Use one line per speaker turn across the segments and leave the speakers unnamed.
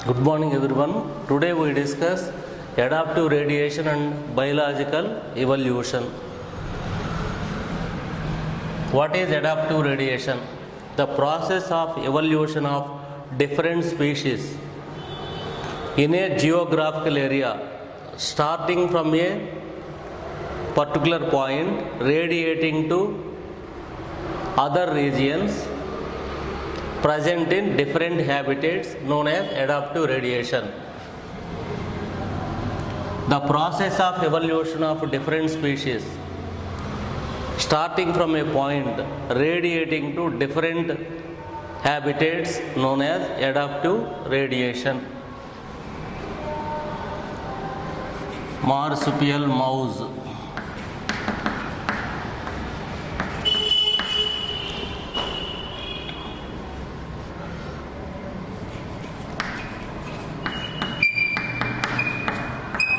Good morning everyone. Today we discuss adaptive radiation and biological evolution. What is adaptive radiation? The process of evolution of different species in a geographical area starting from a particular point radiating to other regions present in different habitats known as adaptive radiation. The process of evolution of different species starting from a point radiating to different habitats known as adaptive radiation. Marsupial mouse,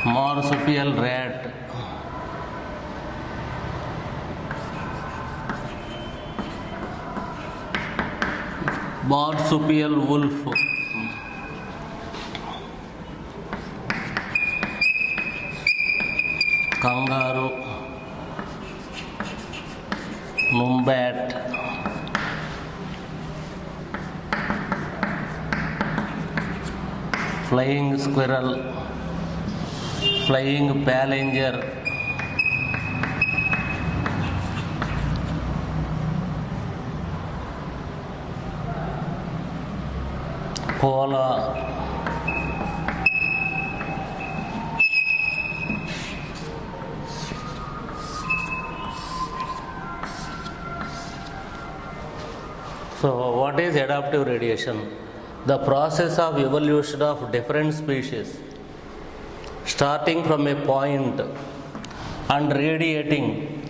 marsupial rat, marsupial wolf, kangaroo, numbat, flying squirrel, flying passenger, koala, So what is adaptive radiation? The process of evolution of different species starting from a point and radiating.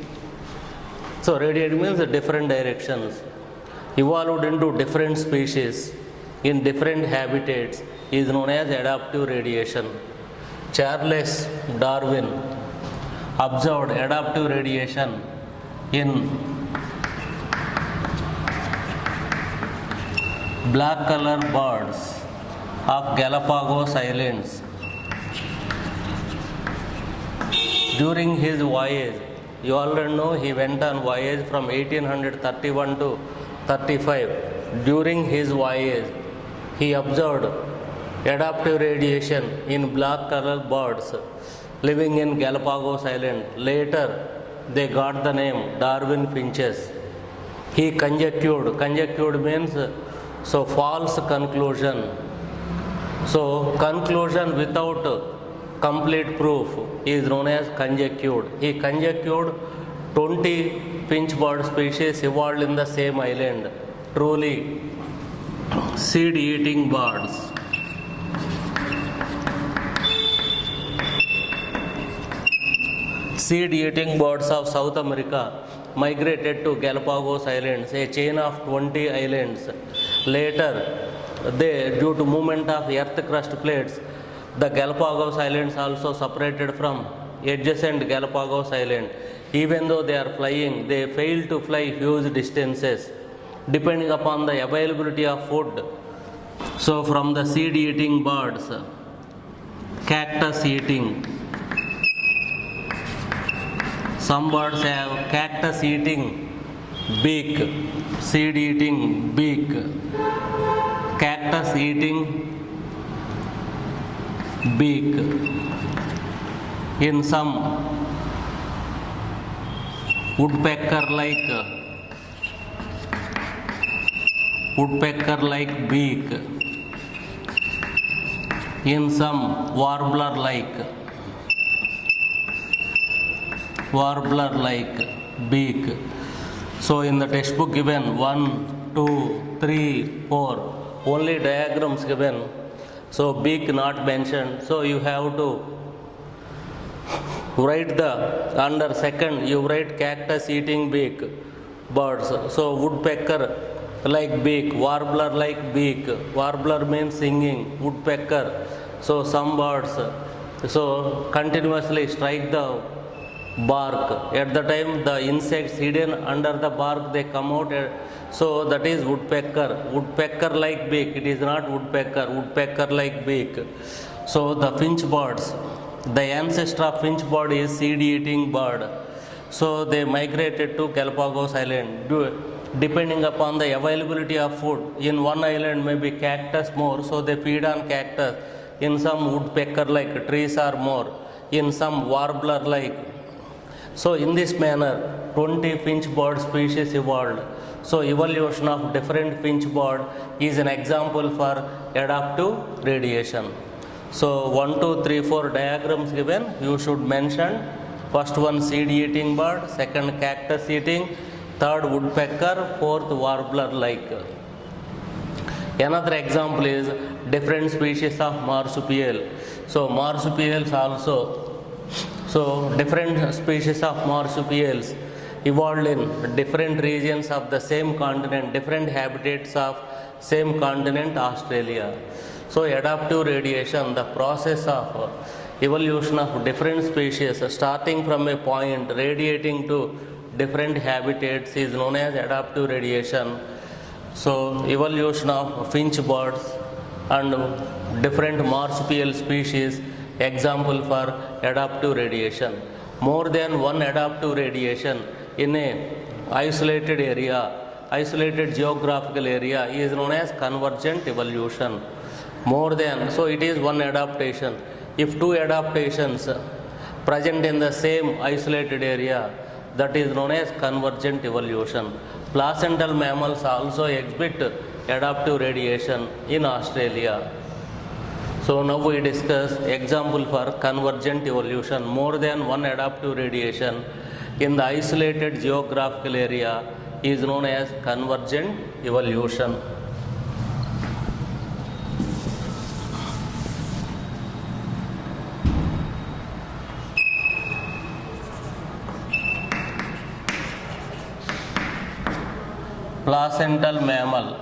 So radiating means different directions. Evolved into different species in different habitats is known as adaptive radiation. Charles Darwin observed adaptive radiation in black color birds of Galapagos Islands. During his voyage, you already know he went on voyage from 1831 to 35. During his voyage, he observed adaptive radiation in black colored birds living in Galapagos Island. Later, they got the name Darwin finches. He conjectured means false conclusion. So conclusion without complete proof is known as conjectured. He conjectured 20 finch bird species evolved in the same island. Truly seed-eating birds. Seed-eating birds of South America migrated to Galapagos Islands, a chain of 20 islands. Later, due to movement of earth crust plates, the Galapagos Islands also separated from adjacent Galapagos Island. Even though they are flying, they fail to fly huge distances depending upon the availability of food. So from the seed-eating birds, cactus eating. Some birds have cactus eating beak, seed eating beak, cactus eating beak. In some woodpecker like beak. In some warbler like beak. So in the textbook given 1, 2, 3, 4 only diagrams given, so beak not mentioned. So you have to write under second you write cactus eating beak birds. So woodpecker like beak, warbler like beak. Warbler means singing, woodpecker. So some birds continuously strike the bark. At the time the insects hidden under the bark, they come out So that is woodpecker. Woodpecker like beak. It is not woodpecker. Woodpecker like beak. So the finch birds. The ancestor of finch bird is seed-eating bird. So they migrated to Galapagos Island. Depending upon the availability of food, in one island maybe cactus more, so they feed on cactus. In some woodpecker like trees are more. In some warbler like. So in this manner, 20 finch bird species evolved. So evolution of different finch bird is an example for adaptive radiation. So 1, 2, 3, 4 diagrams given, you should mention. First one seed eating bird, second cactus eating, third woodpecker, fourth warbler like. Another example is different species of marsupial. So marsupials also. So different species of marsupials evolved in different regions of the same continent, different habitats of same continent, Australia. So adaptive radiation, the process of evolution of different species starting from a point radiating to different habitats is known as adaptive radiation. So evolution of finch birds and different marsupial species, example for adaptive radiation. More than one adaptive radiation in a isolated area, isolated geographical area is known as convergent evolution. More than, so it is one adaptation. If two adaptations present in the same isolated area, that is known as convergent evolution. Placental mammals also exhibit adaptive radiation in Australia. So now we discuss example for convergent evolution. More than one adaptive radiation in the isolated geographical area is known as convergent evolution. Placental mammal,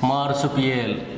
marsupial.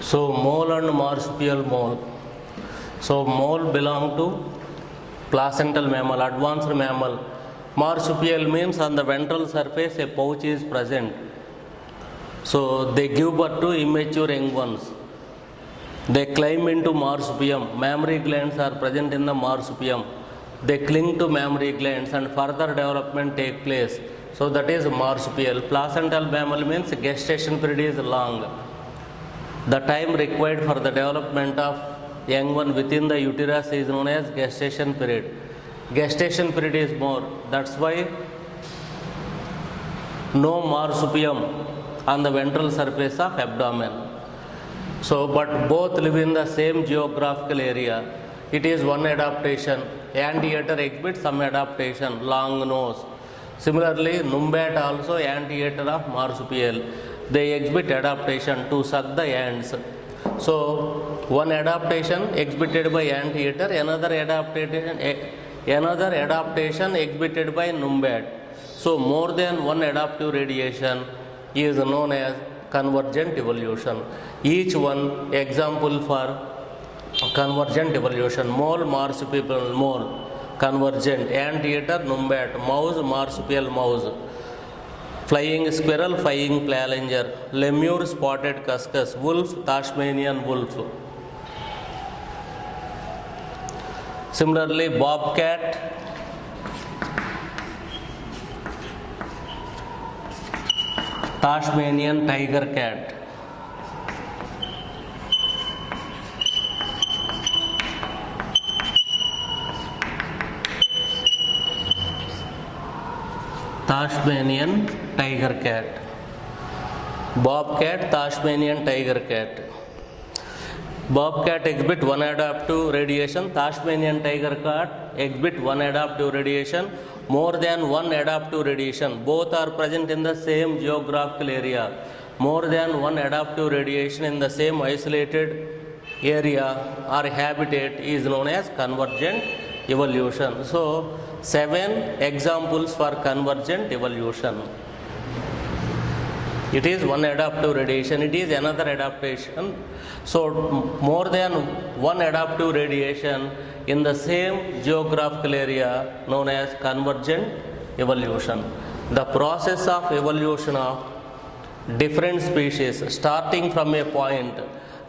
So mole and marsupial mole. So mole belong to placental mammal, advanced mammal. Marsupial means on the ventral surface a pouch is present. So they give birth to immature young ones. They climb into marsupium. Mammary glands are present in the marsupium. They cling to mammary glands and further development take place. So that is marsupial. Placental mammal means gestation period is long. The time required for the development of young one within the uterus is known as gestation period. Gestation period is more. That's why no marsupium on the ventral surface of abdomen. So, but both live in the same geographical area. It is one adaptation. Anteater exhibits some adaptation, long nose. Similarly, numbat also anteater of marsupial. They exhibit adaptation to suck the ants. So, one adaptation exhibited by anteater, another adaptation exhibited by numbat. So, more than one adaptive radiation is known as convergent evolution. Each one example for convergent evolution: mole, marsupial, mole, convergent; anteater, numbat; mouse, marsupial, mouse; flying squirrel, flying plainger; lemur, spotted cuscus; wolf, Tasmanian wolf. Similarly, bobcat, Tasmanian tiger cat. Tasmanian tiger cat. Bobcat, Tasmanian tiger cat. Bobcat exhibit one adaptive radiation, Tasmanian tiger cat exhibit one adaptive radiation, more than one adaptive radiation. Both are present in the same geographical area. More than one adaptive radiation in the same isolated area or habitat is known as convergent evolution. So, 7 examples for convergent evolution. It is one adaptive radiation, it is another adaptation. So, more than one adaptive radiation in the same geographical area known as convergent evolution. The process of evolution of different species starting from a point,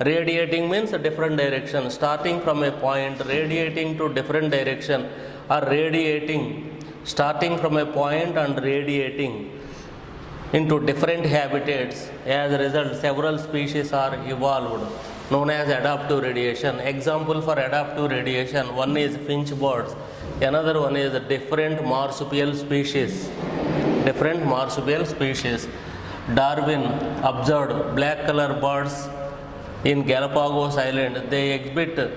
radiating means a different direction, starting from a point, radiating to different direction, or radiating, starting from a point and radiating into different habitats. As a result, several species are evolved, known as adaptive radiation. Example for adaptive radiation: one is finch birds, another one is different marsupial species. Different marsupial species. Darwin observed black color birds in Galapagos Island. They exhibit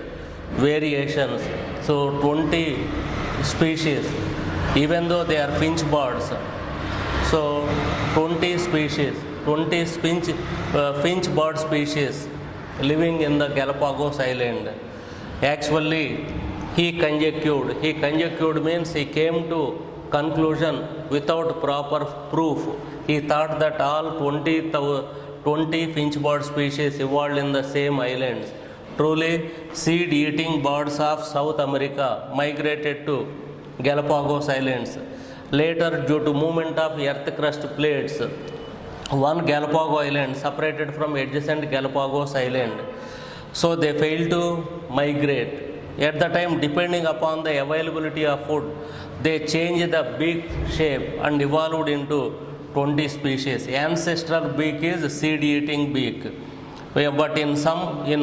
variations. So 20 species, even though they are finch birds. So 20 species, 20 finch bird species living in the Galapagos Island. Actually, he conjectured. He conjectured means he came to conclusion without proper proof. He thought that all 20 finch bird species evolved in the same islands. Truly, seed-eating birds of South America migrated to Galapagos Islands. Later, due to movement of earth crust plates, one Galapagos Island separated from adjacent Galapagos Island. So they failed to migrate. At the time, depending upon the availability of food, they changed the beak shape and evolved into 20 species. Ancestral beak is seed-eating beak. But in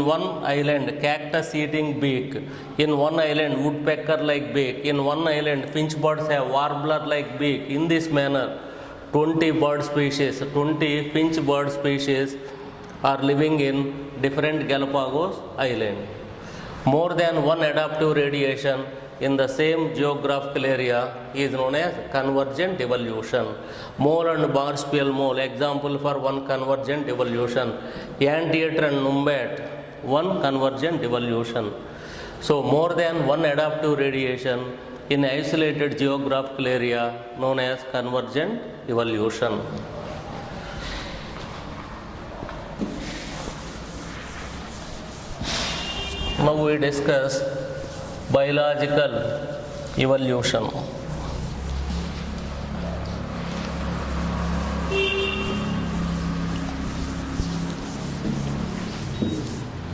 one island, cactus-eating beak. In one island, woodpecker-like beak. In one island, finch birds have warbler-like beak. In this manner, 20 bird species, 20 finch bird species are living in different Galapagos Island. More than one adaptive radiation in the same geographical area is known as convergent evolution. Mole and marsupial mole, example for one convergent evolution. Anteater and numbat, one convergent evolution. So more than one adaptive radiation in isolated geographical area known as convergent evolution. Now we discuss biological evolution.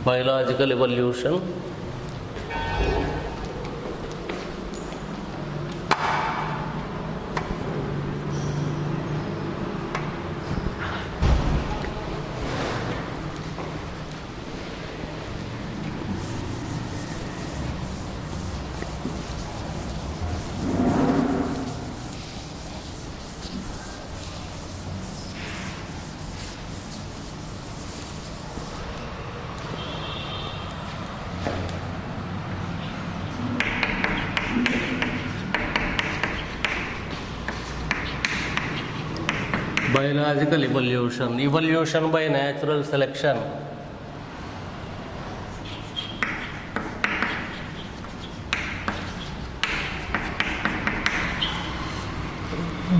Biological evolution. Biological evolution. Evolution by natural selection.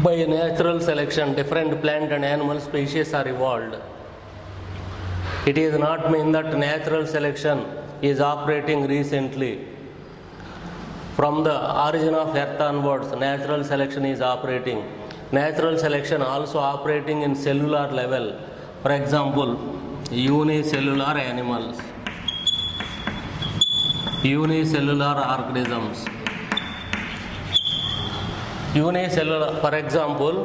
By natural selection, different plant and animal species are evolved. It is not mean that natural selection is operating recently. From the origin of earth onwards, natural selection is operating. Natural selection also operating in cellular level. For example, unicellular animals, unicellular organisms. Unicellular, for example,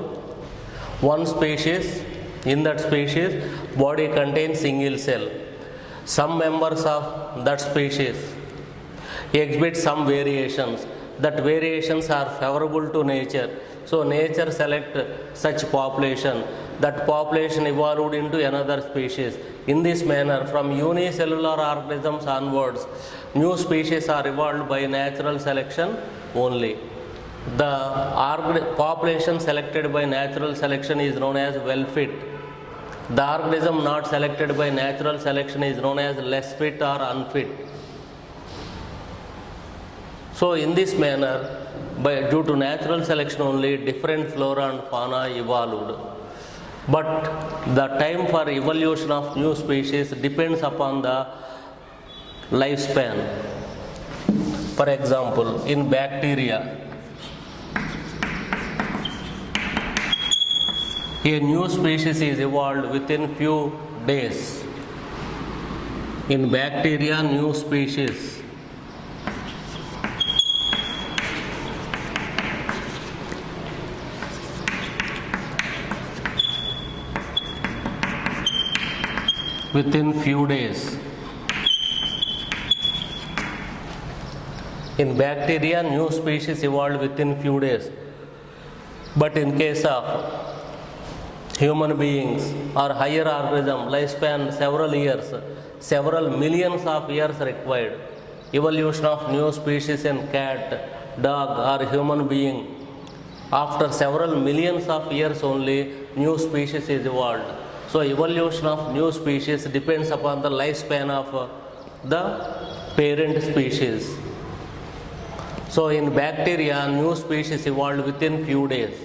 one species, in that species, body contains single cell. Some members of that species exhibit some variations. That variations are favorable to nature. So nature select such population. That population evolved into another species. In this manner, from unicellular organisms onwards, new species are evolved by natural selection only. The population selected by natural selection is known as well fit. The organism not selected by natural selection is known as less fit or unfit. So in this manner, due to natural selection only, different flora and fauna evolved. But the time for evolution of new species depends upon the lifespan. For example, in bacteria, a new species is evolved within few days. In bacteria, new species. Within few days. In bacteria, new species evolved within few days. But in case of human beings or higher organism, lifespan several years, several millions of years required. Evolution of new species in cat, dog or human being, after several millions of years only new species is evolved. So evolution of new species depends upon the lifespan of the parent species. So in bacteria, new species evolved within few days.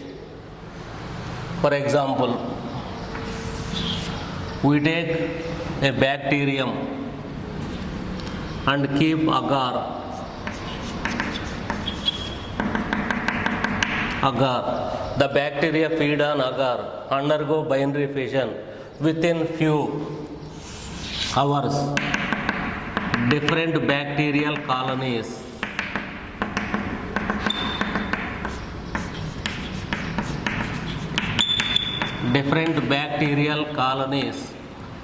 For example, we take a bacterium and keep agar. The bacteria feed on agar, undergo binary fission. Within few hours, different bacterial colonies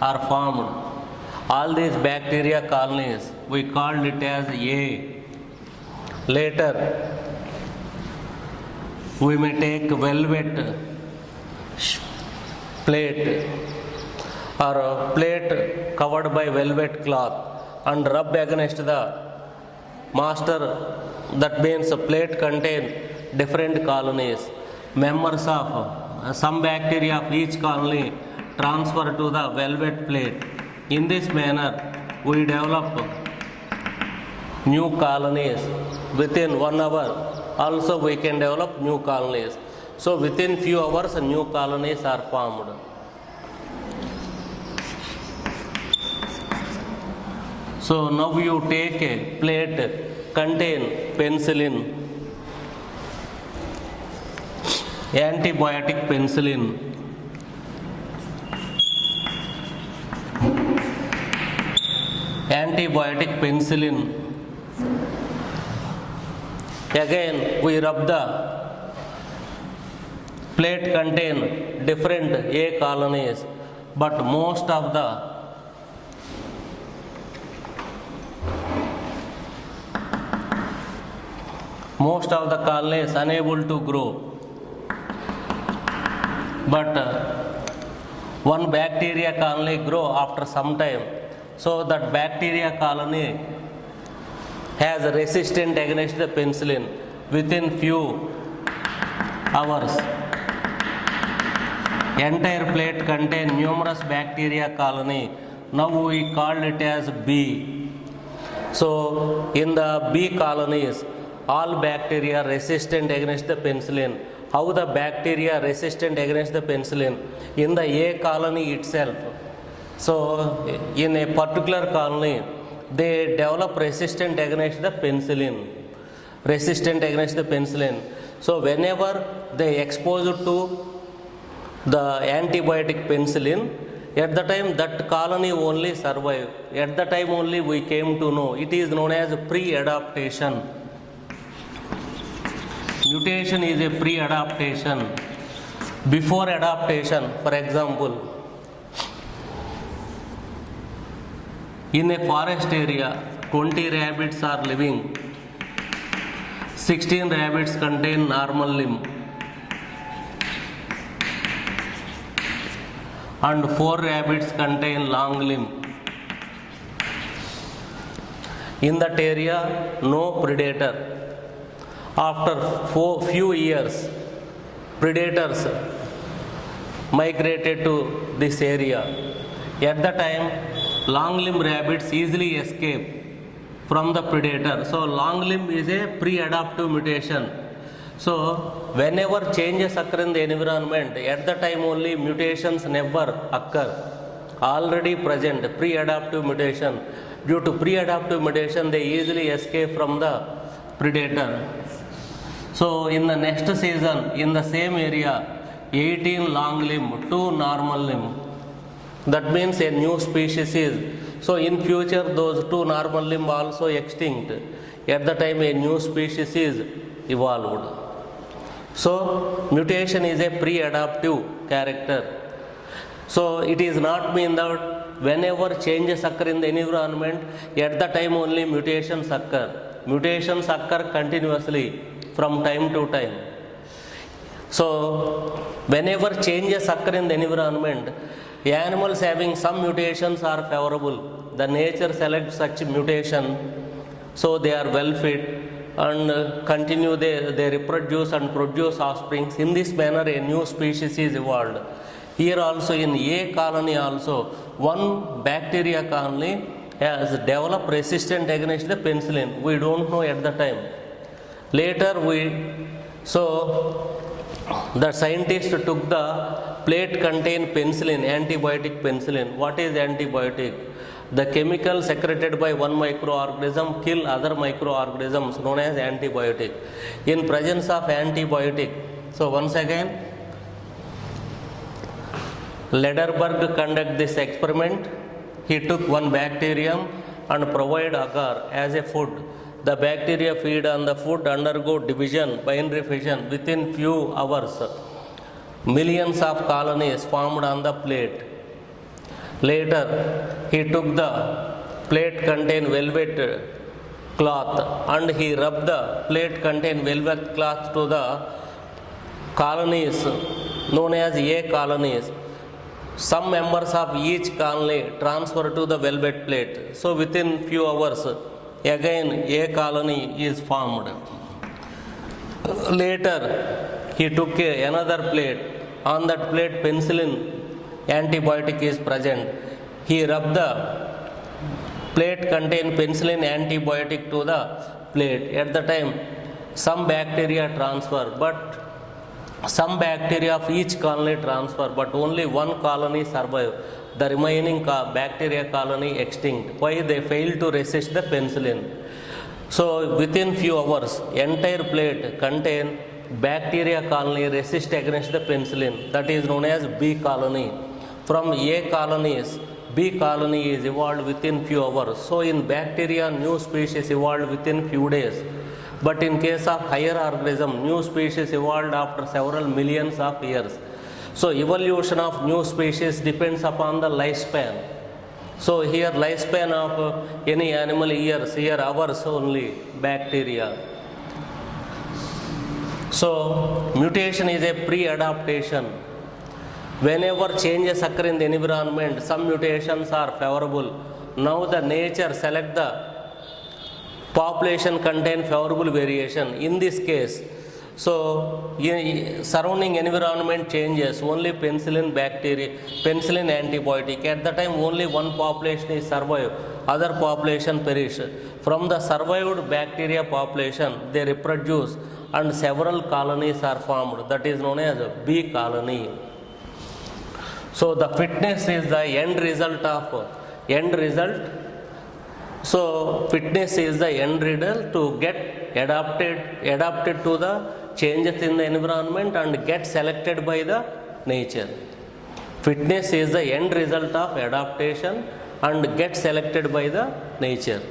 are formed. All these bacteria colonies, we called it as A. Later, we may take velvet plate or a plate covered by velvet cloth and rub against the master. That means a plate contains different colonies. Members of some bacteria of each colony transfer to the velvet plate. In this manner, we develop new colonies within 1 hour. Also, we can develop new colonies. So, within few hours, new colonies are formed. So, now you take a plate contain penicillin, antibiotic penicillin, again we rub the plate contain different A colonies, but most of the colonies unable to grow. But one bacteria colony grow after some time. So that bacteria colony has resistant against the penicillin. Within few hours, entire plate contain numerous bacteria colony. Now we called it as B. So in the B colonies, all bacteria resistant against the penicillin. How the bacteria resistant against the penicillin? In the A colony itself. So in a particular colony, they develop resistant against the penicillin. Resistant against the penicillin. So whenever they expose to the antibiotic penicillin, at the time that colony only survive. At the time only we came to know. It is known as pre-adaptation. Mutation is a pre-adaptation. Before adaptation, for example, in a forest area, 20 rabbits are living. 16 rabbits contain normal limb and 4 rabbits contain long limb. In that area, no predator. After few years, predators migrated to this area. At the time, long limb rabbits easily escape from the predator. So long limb is a pre-adaptive mutation. So whenever changes occur in the environment, at the time only mutations never occur. Already present pre-adaptive mutation. Due to pre-adaptive mutation, they easily escape from the predator. So in the next season, in the same area, 18 long limb, 2 normal limb. That means a new species is. So in future, those 2 normal limb also extinct. At the time, a new species is evolved. So mutation is a pre-adaptive character. So it is not mean that whenever changes occur in the environment, at the time only mutations occur. Mutations occur continuously from time to time. So whenever changes occur in the environment, animals having some mutations are favorable. The nature selects such mutation, so they are well fit and continue they reproduce and produce offspring. In this manner, a new species is evolved. Here also in A colony also, one bacteria colony has developed resistant against the penicillin. We don't know at the time. Later the scientist took the plate contain penicillin, antibiotic penicillin. What is antibiotic? The chemical secreted by one microorganism kill other microorganisms known as antibiotic. In presence of antibiotic, so once again, Lederberg conducted this experiment. He took one bacterium and provided agar as a food. The bacteria feed on the food, undergo division, binary fission. Within few hours, millions of colonies formed on the plate. Later, he took the plate contain velvet cloth and he rubbed the plate contain velvet cloth to the colonies known as A colonies. Some members of each colony transfer to the velvet plate. So within few hours, again A colony is formed. Later, he took another plate. On that plate, penicillin antibiotic is present. He rubbed the plate contain penicillin antibiotic to the plate. At the time, some bacteria transfer, but some bacteria of each colony transfer, but only one colony survive. The remaining bacteria colony extinct. Why? They failed to resist the penicillin. So within few hours, entire plate contain bacteria colony resist against the penicillin. That is known as B colony. From A colonies, B colony is evolved within few hours. So in bacteria, new species evolved within few days. But in case of higher organism, new species evolved after several millions of years. So evolution of new species depends upon the lifespan. So here lifespan of any animal years, here hours only, bacteria. So mutation is a pre-adaptation. Whenever changes occur in the environment, some mutations are favorable. Now the nature select the population contain favorable variation. In this case, So, surrounding environment changes, only penicillin bacteria, penicillin antibiotic. At the time, only one population is survived, other population perish. From the survived bacteria population, they reproduce and several colonies are formed. That is known as a bee colony. So, the fitness is the end result. So, fitness is the end result to get adapted to the changes in the environment and get selected by the nature. Fitness is the end result of adaptation and get selected by the nature.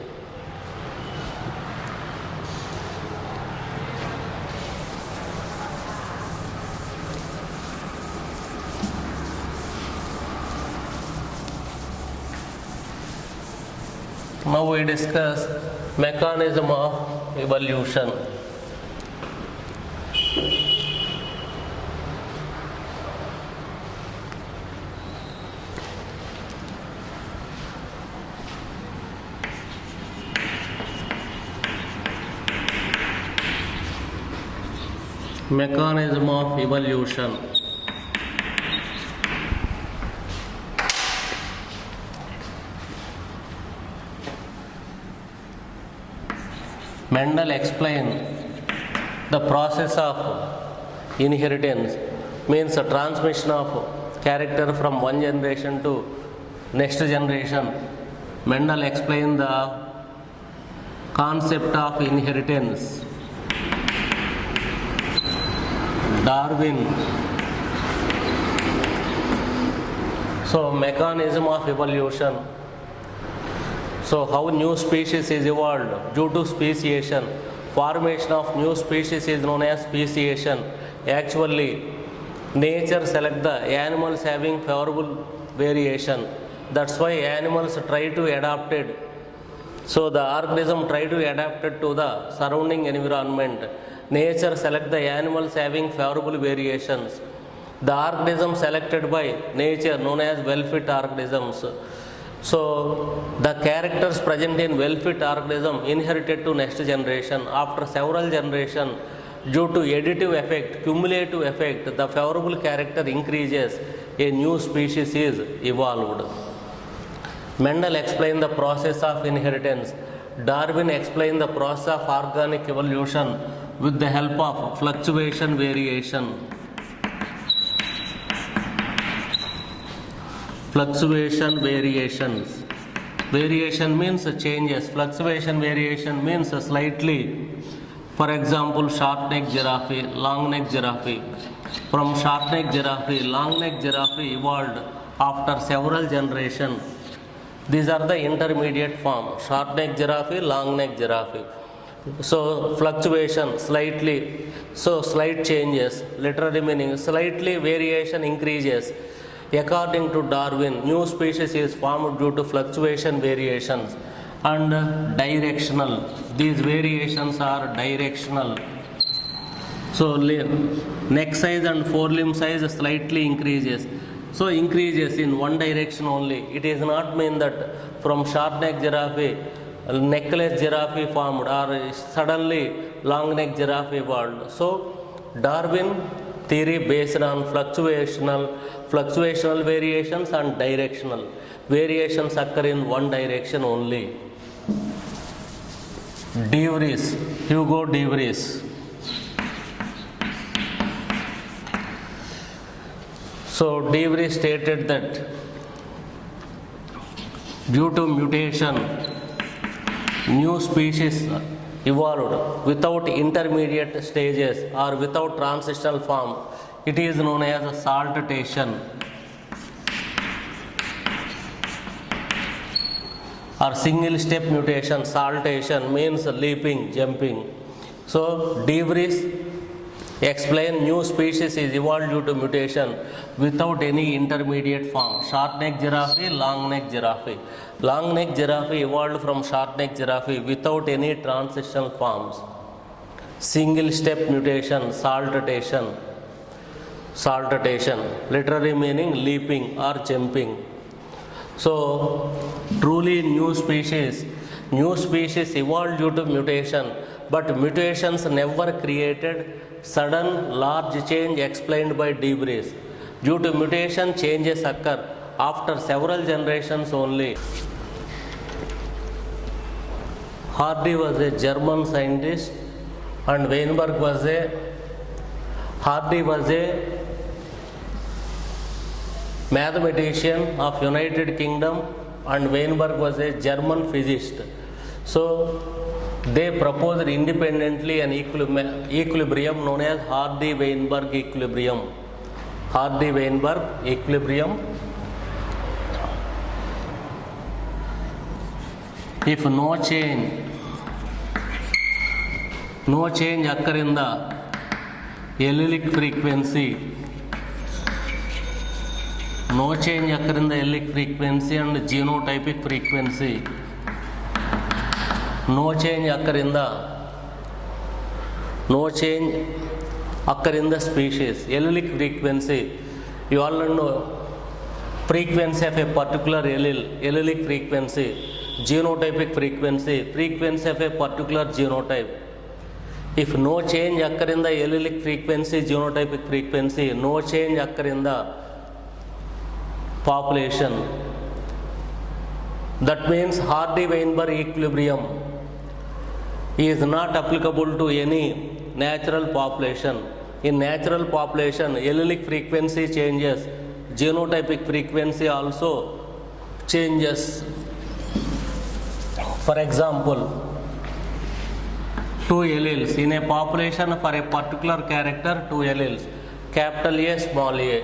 Now we discuss mechanism of evolution. Mechanism of evolution. Mendel explained the process of inheritance, means a transmission of character from one generation to next generation. Mendel explained the concept of inheritance. Darwin. So, mechanism of evolution. So, how new species is evolved due to speciation. Formation of new species is known as speciation. Actually, nature select the animals having favorable variation. That's why animals try to adapt it. So, the organism try to adapt it to the surrounding environment. Nature select the animals having favorable variations. The organism selected by nature known as well-fit organisms. So, the characters present in well-fit organism inherited to next generation. After several generations, due to additive effect, cumulative effect, the favorable character increases, a new species is evolved. Mendel explained the process of inheritance. Darwin explained the process of organic evolution with the help of fluctuation variation. Fluctuation variations. Variation means changes. Fluctuation variation means slightly. For example, short neck giraffe, long neck giraffe. From short neck giraffe, long neck giraffe evolved after several generations. These are the intermediate form: short neck giraffe, long neck giraffe. So, fluctuation slightly. So, slight changes. Literally meaning slightly variation increases. According to Darwin, new species is formed due to fluctuation variations and directional. These variations are directional. So, neck size and forelimb size slightly increases. So, increases in one direction only. It is not mean that from short neck giraffe, neckless giraffe formed or suddenly long neck giraffe evolved. So, Darwin theory based on fluctuational variations and directional variations occur in one direction only. De Vries, Hugo de Vries. So, de Vries stated that due to mutation, new species evolved without intermediate stages or without transitional form. It is known as saltation or single step mutation. Saltation means leaping, jumping. So, de Vries explain new species is evolved due to mutation without any intermediate form. Short neck giraffe, long neck giraffe. Long neck giraffe evolved from short neck giraffe without any transitional forms. Single step mutation, saltation. Saltation, literally meaning leaping or jumping. So, truly new species evolved due to mutation but mutations never created sudden large change explained by debris. Due to mutation, changes occur after several generations only. Hardy was a German scientist and Hardy was a mathematician of United Kingdom and Weinberg was a German physicist. So they proposed independently an equilibrium known as Hardy-Weinberg equilibrium. Hardy-Weinberg equilibrium. If no change occur in the allelic frequency, no change occur in the allelic frequency and genotypic frequency, no change occur in the species. Allelic frequency, you all know frequency of a particular allelic frequency. Genotypic frequency, frequency of a particular genotype. If no change occur in the allelic frequency, genotypic frequency, no change occur in the population, that means Hardy-Weinberg equilibrium is not applicable to any natural population. In natural population, allelic frequency changes, genotypic frequency also changes. For example, two alleles in a population for a particular character, two alleles, capital A, small a.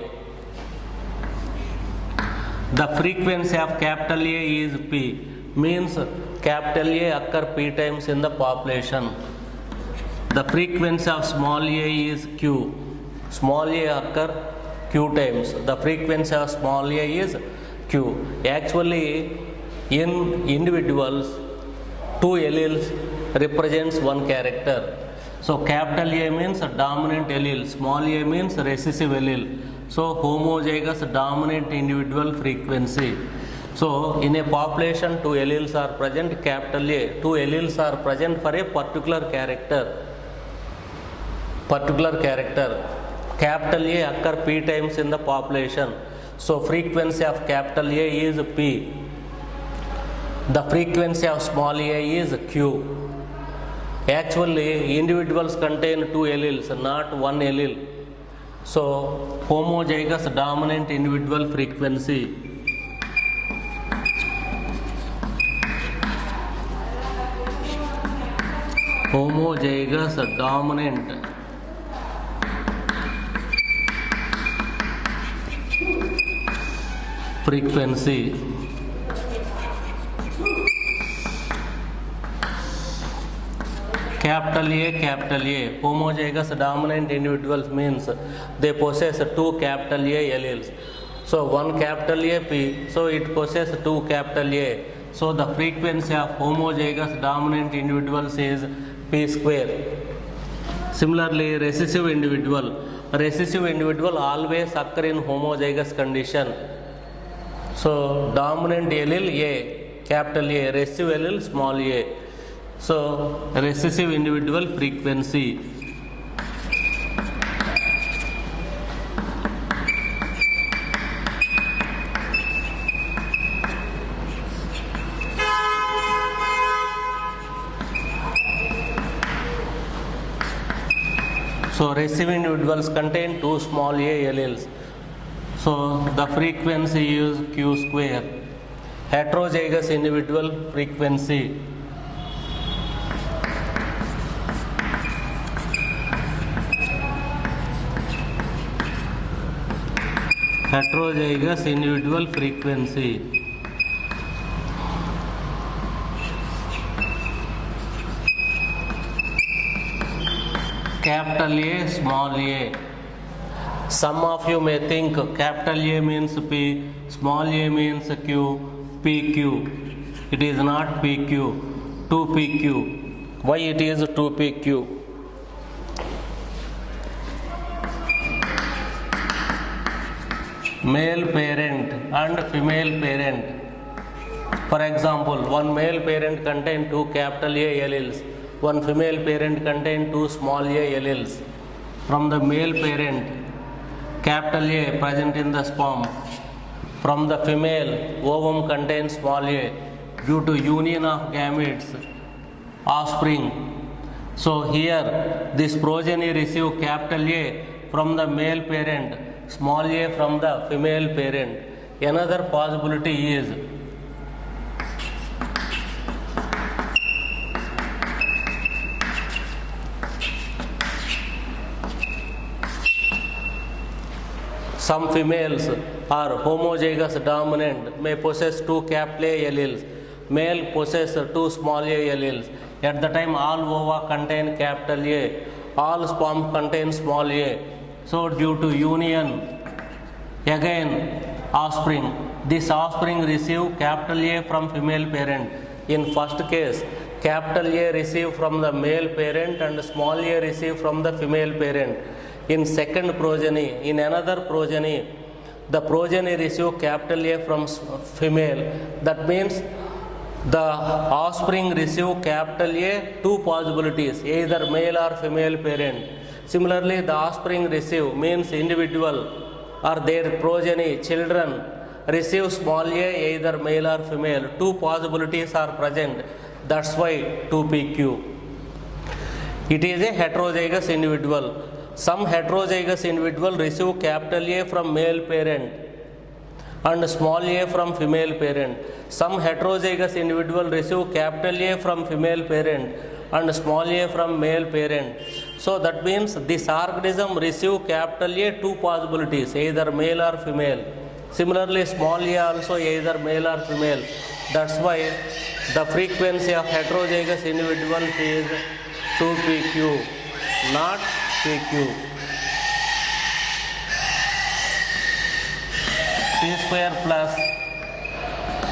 The frequency of capital A is P, means capital A occur P times in the population. The frequency of small a is Q, small a occur Q times. The frequency of small a is Q. Actually, in individuals, two alleles represents one character. So capital A means dominant allele, small a means recessive allele. So homozygous dominant individual frequency. So in a population, two alleles are present, capital A, two alleles are present for a particular character. Capital A occur P times in the population. So frequency of capital A is P. The frequency of small a is Q. Actually, individuals contain two alleles, not one allele. So, homozygous dominant individual frequency. Homozygous dominant frequency. Capital A, homozygous dominant individuals means they possess two capital A alleles. So one capital A P, so it possesses two capital A. So the frequency of homozygous dominant individuals is P square. Similarly, recessive individual always occur in homozygous condition. So dominant allele A, capital A, recessive allele small a. So recessive individual frequency. So recessive individuals contain two small a alleles. So the frequency is Q square. Heterozygous individual frequency. Heterozygous individual frequency. Capital A, small a. Some of you may think capital A means P, small a means Q, PQ. It is not PQ, 2PQ. Why it is 2PQ? Male parent and female parent. For example, one male parent contains two capital A alleles, one female parent contain two small a alleles. From the male parent, capital A present in the sperm. From the female, ovum contains small a due to union of gametes, offspring. So here this progeny receive capital A from the male parent, small a from the female parent. Another possibility is some females are homozygous dominant, may possess two capital A alleles. Male possess two small a alleles. At the time all ova contain capital A, all sperm contain small a. So due to union, again offspring, this offspring receive capital A from female parent. In first case, capital A receive from the male parent and small a receive from the female parent. In second progeny, in another progeny, the progeny receive capital A from female. That means the offspring receive capital A, two possibilities, either male or female parent. Similarly, the offspring receive means individual or their progeny, children receive small a, either male or female. Two possibilities are present. That's why 2pq. It is a heterozygous individual. Some heterozygous individual receive capital A from male parent and small a from female parent. Some heterozygous individual receive capital A from female parent and small a from male parent. So that means this organism receive capital A, two possibilities, either male or female. Similarly, small a also either male or female. That's why the frequency of heterozygous individual is 2pq, not pq. P square plus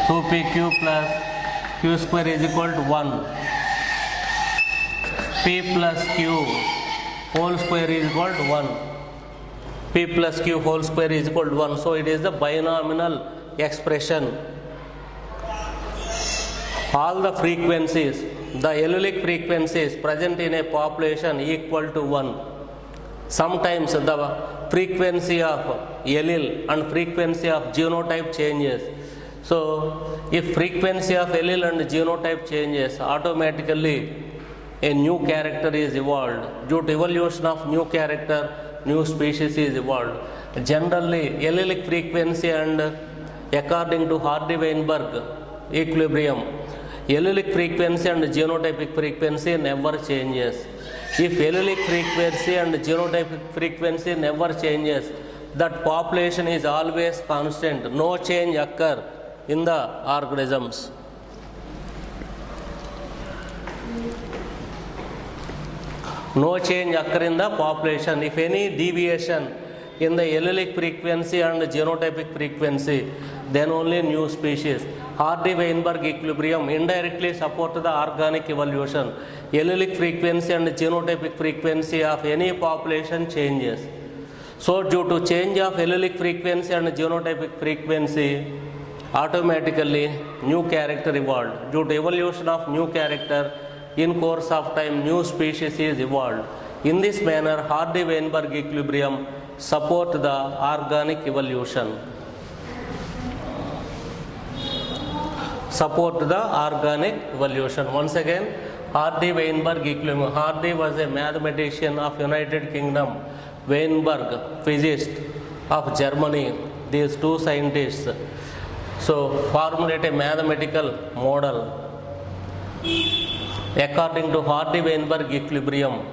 2pq plus q square is equal to 1. P plus q whole square is equal to 1. P plus q whole square is equal to 1. So it is the binomial expression. All the frequencies, the allelic frequencies present in a population equal to 1. Sometimes the frequency of allele and frequency of genotype changes. So if frequency of allele and genotype changes, automatically a new character is evolved. Due to evolution of new character, new species is evolved. Generally, allelic frequency and according to Hardy-Weinberg equilibrium, allelic frequency and genotypic frequency never changes. If allelic frequency and genotypic frequency never changes, that population is always constant. No change occur in the organisms. No change occur in the population. If any deviation in the allelic frequency and genotypic frequency, then only new species. Hardy-Weinberg equilibrium indirectly support the organic evolution. Allelic frequency and genotypic frequency of any population changes. So due to change of allelic frequency and genotypic frequency, automatically new character evolved. Due to evolution of new character, in course of time new species is evolved. In this manner, Hardy-Weinberg equilibrium support the organic evolution. Support the organic evolution. Once again, Hardy-Weinberg equilibrium. Hardy was a mathematician of United Kingdom. Weinberg, physicist of Germany. These two scientists formulate a mathematical model. According to Hardy-Weinberg equilibrium,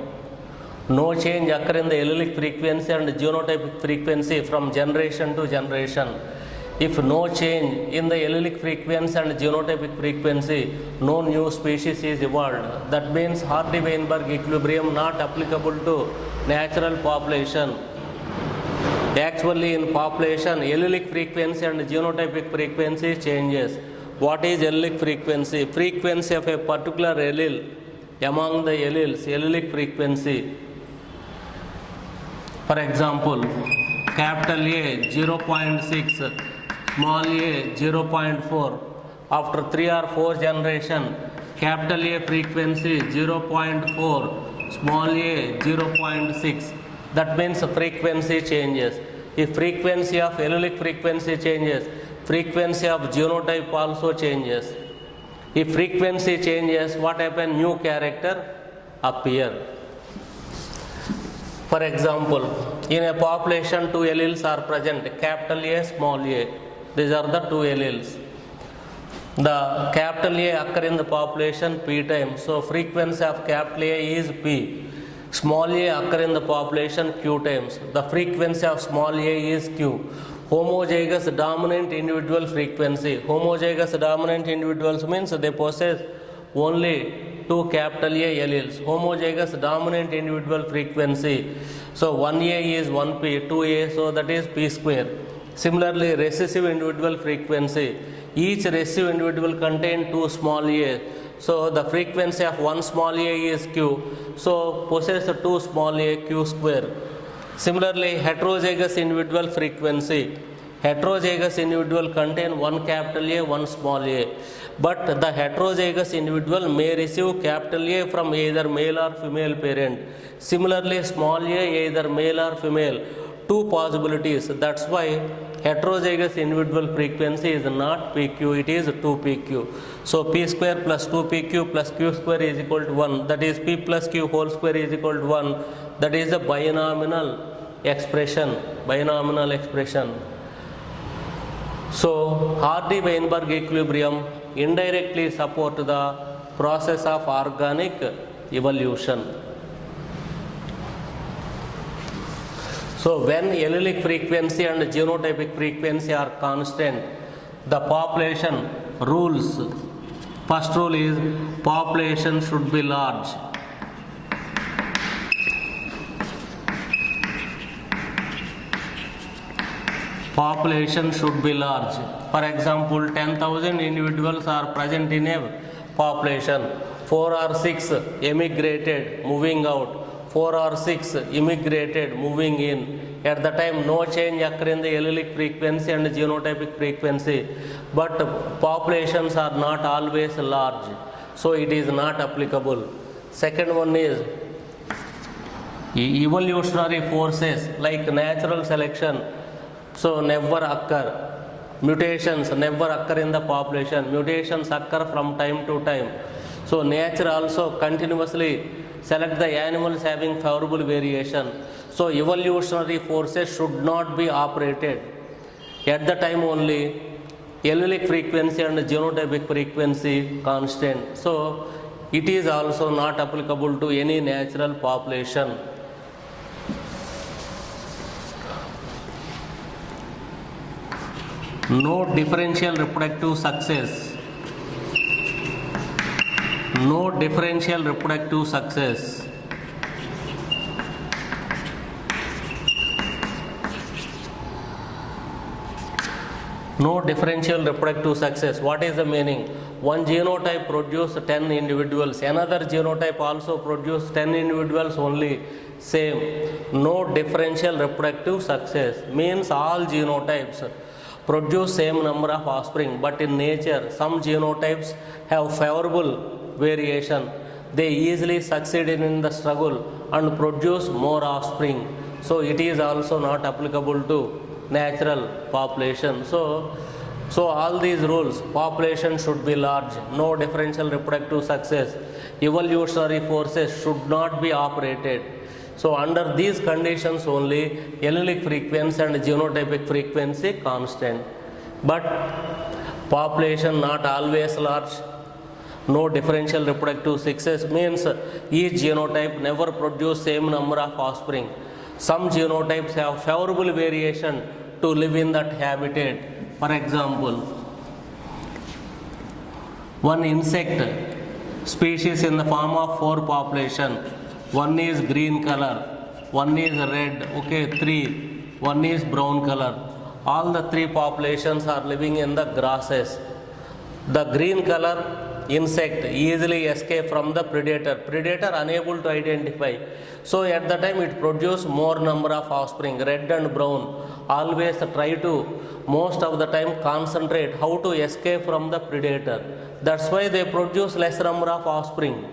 no change occur in the allelic frequency and genotypic frequency from generation to generation. If no change in the allelic frequency and genotypic frequency, no new species is evolved. That means Hardy-Weinberg equilibrium not applicable to natural population. Actually, in population, allelic frequency and genotypic frequency changes. What is allelic frequency? Frequency of a particular allele among the alleles, allelic frequency. For example, capital A 0.6, small a 0.4. After 3 or 4 generations, capital A frequency 0.4, small a 0.6. That means frequency changes. If frequency of allelic frequency changes, frequency of genotype also changes. If frequency changes, what happens? New character appear. For example, in a population, two alleles are present, capital A, small a. These are the two alleles. The capital A occur in the population P times, so frequency of capital A is P. Small a occur in the population Q times, the frequency of small a is Q. Homozygous dominant individual frequency. Homozygous dominant individuals means they possess only two capital A alleles. Homozygous dominant individual frequency. So 1A is 1P, 2A, so that is P square. Similarly, recessive individual frequency. Each recessive individual contains two small a. So the frequency of one small a is Q. So possess two small a, Q square. Similarly, heterozygous individual frequency. Heterozygous individual contain one capital A, one small a. But the heterozygous individual may receive capital A from either male or female parent. Similarly, small a either male or female. Two possibilities. That's why heterozygous individual frequency is not PQ, it is 2PQ. So P square plus 2PQ plus Q square is equal to 1. That is P plus Q whole square is equal to 1. That is a binomial expression. Binomial expression. So Hardy-Weinberg equilibrium indirectly support the process of organic evolution. So when allelic frequency and genotypic frequency are constant, the population rules. First rule is population should be large. Population should be large. For example, 10,000 individuals are present in a population. 4 or 6 emigrated, moving out. 4 or 6 immigrated, moving in. At the time, no change occur in the allelic frequency and genotypic frequency. But populations are not always large. So it is not applicable. Second one is evolutionary forces like natural selection. So never occur. Mutations never occur in the population. Mutations occur from time to time. So nature also continuously select the animals having favorable variation. So evolutionary forces should not be operated. At the time only allelic frequency and genotypic frequency constant. So it is also not applicable to any natural population. No differential reproductive success. No differential reproductive success. No differential reproductive success. What is the meaning? One genotype produces 10 individuals. Another genotype also produces 10 individuals only. Same. No differential reproductive success. Means all genotypes produce same number of offspring. But in nature, some genotypes have favorable variation. They easily succeed in the struggle and produce more offspring. So it is also not applicable to natural population. So all these rules, population should be large, no differential reproductive success, evolutionary forces should not be operated. So under these conditions only allelic frequency and genotypic frequency constant. But population not always large, no differential reproductive success means each genotype never produce same number of offspring. Some genotypes have favorable variation to live in that habitat. For example, one insect species in the form of 4 population. One is green color, one is red, okay, 3, one is brown color. All the 3 populations are living in the grasses. The green color insect easily escape from the predator unable to identify, so at the time it produce more number of offspring, red and brown, always try to most of the time concentrate how to escape from the predator, that's why they produce less number of offspring.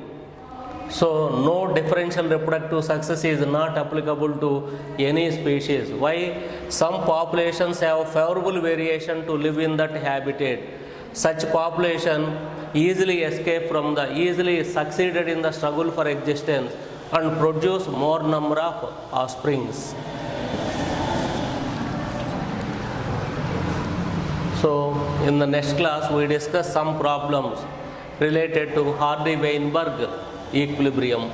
So no differential reproductive success is not applicable to any species. Why? Some populations have favorable variation to live in that habitat. Such population easily succeeded in the struggle for existence and produce more number of offsprings. So in the next class we discuss some problems related to Hardy-Weinberg equilibrium.